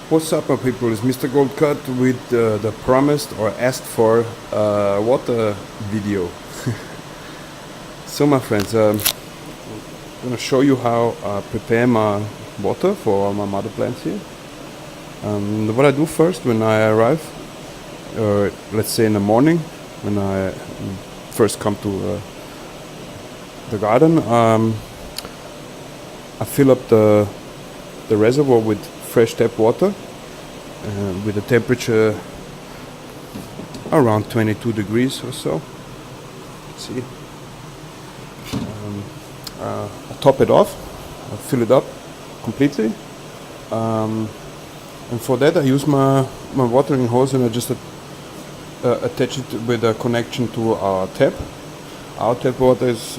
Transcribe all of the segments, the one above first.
What's up, my people? It's Mr.Goldcut with the promised or asked for water video. So, my friends, I'm gonna show you how I prepare my water for my mother plants here. What I do first when I arrive, let's say in the morning, when I first come to the garden, I fill up the reservoir with fresh tap water with a temperature around 22 degrees or so. See, I top it off, I fill it up completely, and for that I use my watering hose, and I just attach it with a connection to our tap. Our tap water is,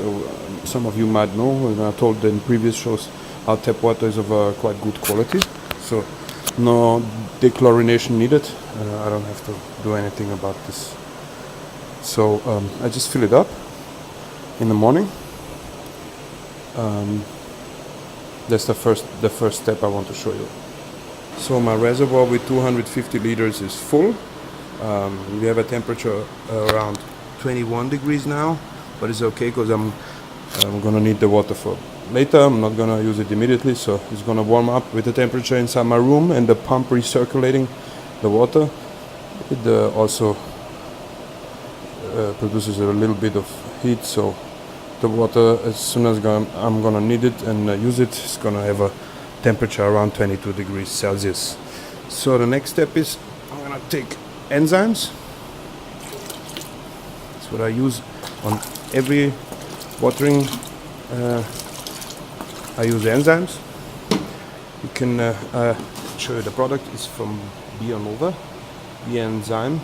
some of you might know, and I told in previous shows, our tap water is of quite good quality, so no dechlorination needed. I don't have to do anything about this. So I just fill it up in the morning. That's the first step I want to show you. So my reservoir with 250 liters is full. We have a temperature around 21 degrees now, but it's okay because I'm gonna need the water for later. I'm not gonna use it immediately, so it's gonna warm up with the temperature inside my room, and the pump recirculating the water. It also produces a little bit of heat, so the water, as soon as I'm gonna need it and use it, it's gonna have a temperature around 22 degrees Celsius. So the next step is I'm gonna take enzymes. That's what I use on every watering. I use enzymes. You can show you the product. Is from Bionova, the enzyme.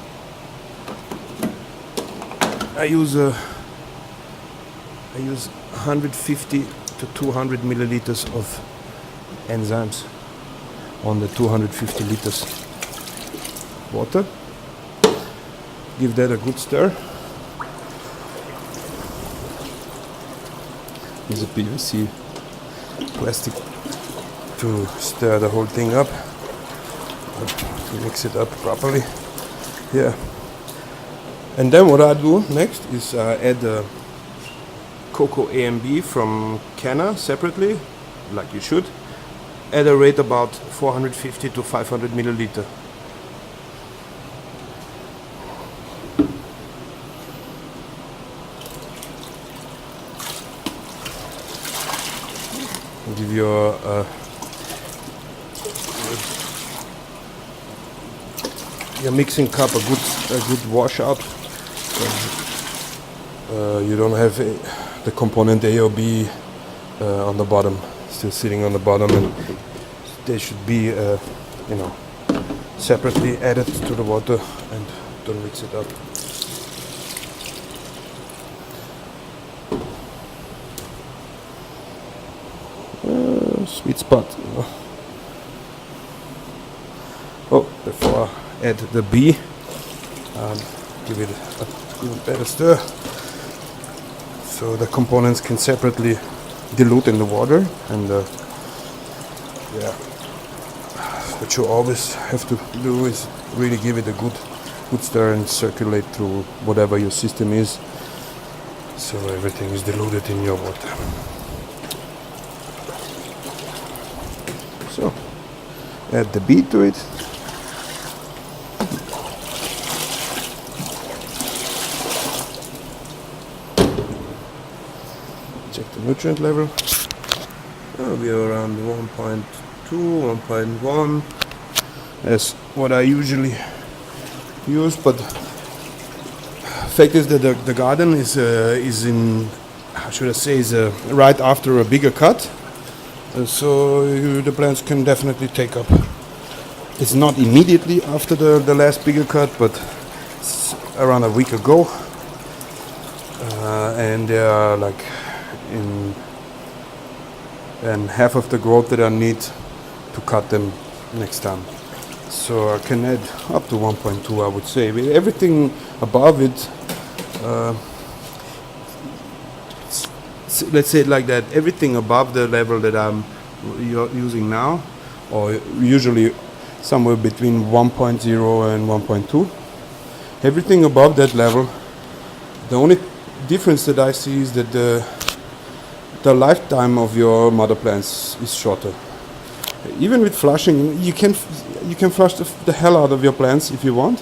I use 150 to 200 milliliters of enzymes on the 250 liters water. Give that a good stir. Use a PVC plastic to stir the whole thing up, to mix it up properly. Yeah. And then what I do next is add cocoa A and B from Canna separately, like you should, at a rate about 450 to 500 milliliter. Give your mixing cup a good washout. You don't have the component A or B on the bottom, still sitting on the bottom, and they should be separately added to the water, and don't mix it up. Sweet spot. Oh, before I add the B, give it a better stir, so the components can separately dilute in the water. And yeah, what you always have to do is really give it a good stir and circulate through whatever your system is, so everything is diluted in your water. So, add the B to it. Check the nutrient level. We are around 1.2, 1.1. That's what I usually use, but fact is that the garden is in, how should I say, is right after a bigger cut. So the plants can definitely take up. It's not immediately after the last bigger cut, but it's around a week ago, and they are like in half of the growth that I need to cut them next time. So I can add up to 1.2, I would say. With everything above it, let's say it like that, everything above the level that I'm using now, or usually somewhere between 1.0 and 1.2. Everything above that level, the only difference that I see is that the lifetime of your mother plants is shorter. Even with flushing, you can flush the hell out of your plants if you want,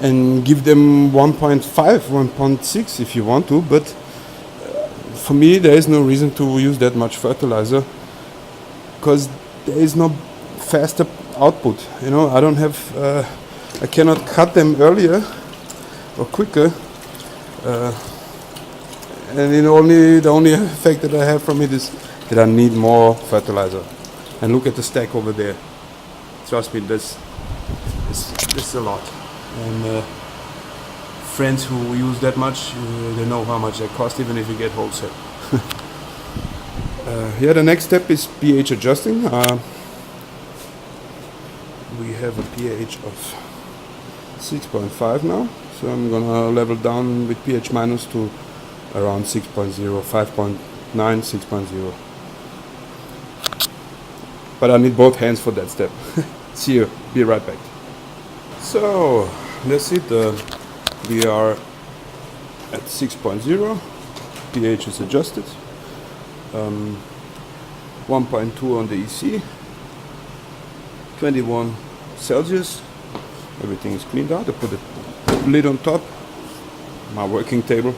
and give them 1.5, 1.6 if you want to, but for me there is no reason to use that much fertilizer, because there is no faster output. I don't have, I cannot cut them earlier or quicker, and the only effect that I have from it is that I need more fertilizer. And look at the stack over there. Trust me, this is a lot. And friends who use that much, they know how much they cost, even if you get wholesale. The next step is pH adjusting. We have a pH of 6.5 now, so I'm gonna level down with pH minus to around 6.0, 5.9, 6.0. But I need both hands for that step. See you, be right back. So that's it. We are at 6.0. pH is adjusted. 1.2 on the EC. 21 Celsius. Everything is cleaned out. I put a lid on top. My working table.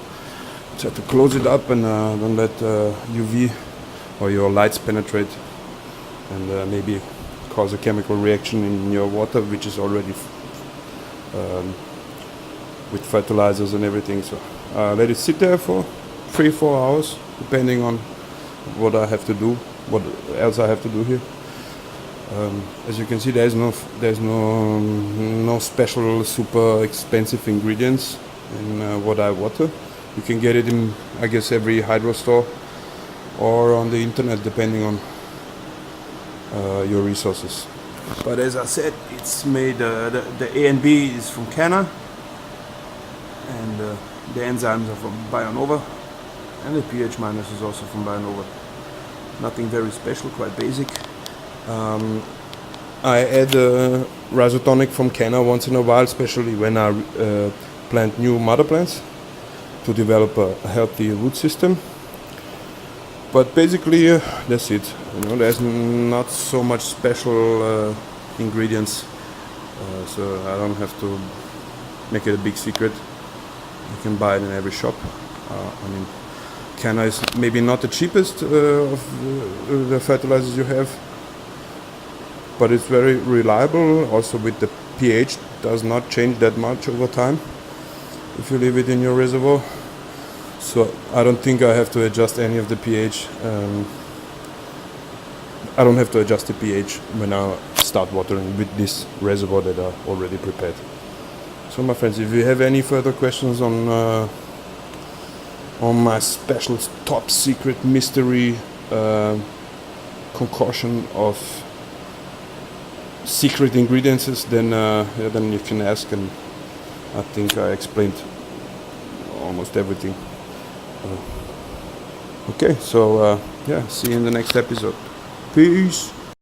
Try to close it up and don't let UV or your lights penetrate and maybe cause a chemical reaction in your water, which is already with fertilizers and everything. So let it sit there for 3-4 hours, depending on what I have to do, what else I have to do here. As you can see, there's no special super expensive ingredients in what I water. You can get it in, I guess, every hydro store or on the internet, depending on your resources. But as I said, it's made, the A and B is from Canna, and the enzymes are from Bionova, and the pH minus is also from Bionova. Nothing very special, quite basic. I add Rhizotonic from Canna once in a while, especially when I plant new mother plants to develop a healthy root system. But basically, that's it. There's not so much special ingredients, so I don't have to make it a big secret. You can buy it in every shop. Canna is maybe not the cheapest of the fertilizers you have, but it's very reliable. Also, with the pH, does not change that much over time if you leave it in your reservoir. So I don't think I have to adjust any of the pH. I don't have to adjust the pH when I start watering with this reservoir that I already prepared. So my friends, if you have any further questions on my special top secret mystery concoction of secret ingredients, then you can ask, and I think I explained almost everything. Okay, so see you in the next episode. Peace.